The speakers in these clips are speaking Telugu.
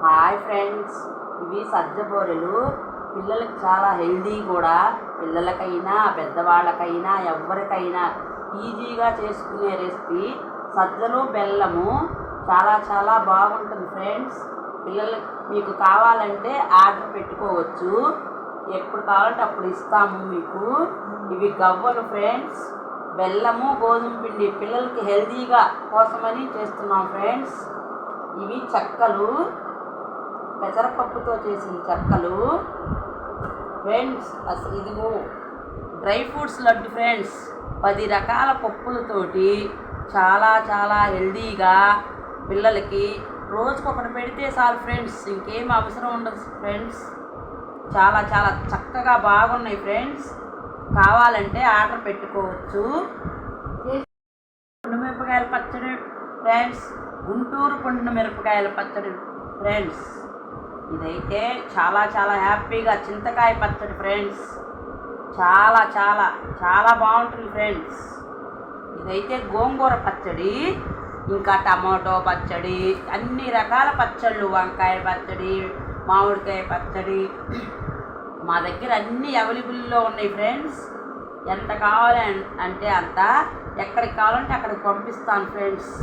హాయ్ ఫ్రెండ్స్, ఇవి సజ్జ బూరెలు. పిల్లలకి చాలా హెల్దీ కూడా. పిల్లలకైనా పెద్దవాళ్ళకైనా ఎవరికైనా ఈజీగా చేసుకునే రెసిపీ. సజ్జలు బెల్లము చాలా చాలా బాగుంటుంది ఫ్రెండ్స్. పిల్లలకి మీకు కావాలంటే ఆర్డర్ పెట్టుకోవచ్చు. ఎప్పుడు కావాలంటే అప్పుడు ఇస్తాము మీకు. ఇవి గవ్వలు ఫ్రెండ్స్. బెల్లము గోధుమ పిండి పిల్లలకి హెల్దీగా కోసమని చేస్తున్నాం ఫ్రెండ్స్. ఇవి చెక్కలు, పెసరపప్పుతో చేసిన చెక్కలు ఫ్రెండ్స్. అసలు ఇదిగో డ్రై ఫ్రూట్స్ లడ్డు ఫ్రెండ్స్. 10 రకాల పప్పులతోటి చాలా చాలా హెల్దీగా పిల్లలకి రోజుకొకటి పెడితే చాలు ఫ్రెండ్స్, ఇంకేం అవసరం ఉండదు ఫ్రెండ్స్. చాలా చాలా చక్కగా బాగున్నాయి ఫ్రెండ్స్. కావాలంటే ఆర్డర్ పెట్టుకోవచ్చు. మిరపకాయల పచ్చడి ఫ్రెండ్స్, గుంటూరు పండు మిరపకాయల పచ్చడి ఫ్రెండ్స్. ఇదైతే చాలా చాలా హ్యాపీగా చింతకాయ పచ్చడి ఫ్రెండ్స్. చాలా చాలా చాలా బాగుంటుంది ఫ్రెండ్స్. ఇదైతే గోంగూర పచ్చడి, ఇంకా టమాటో పచ్చడి, అన్ని రకాల పచ్చళ్ళు, వంకాయ పచ్చడి, మామిడికాయ పచ్చడి మా దగ్గర అన్నీ అవైలబుల్లో ఉన్నాయి ఫ్రెండ్స్. ఎంత కావాలి అంటే అంత, ఎక్కడికి కావాలంటే అక్కడికి పంపిస్తాను ఫ్రెండ్స్.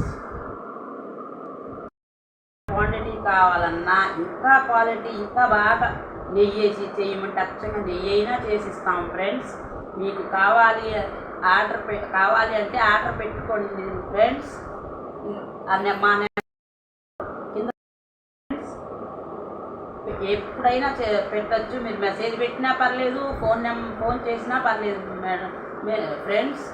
క్వాంటిటీ కావాలన్నా ఇంకా క్వాలిటీ ఇంకా బాగా నెయ్యి వేసి చేయమంటే అచ్చంగా నెయ్యి అయినా చేసిస్తాం ఫ్రెండ్స్. మీకు కావాలి అంటే ఆర్డర్ పెట్టుకోండి ఫ్రెండ్స్. మా కింద ఎప్పుడైనా పెట్టచ్చు. మీరు మెసేజ్ పెట్టినా పర్లేదు, ఫోన్ చేసినా పర్లేదు మేడం ఫ్రెండ్స్.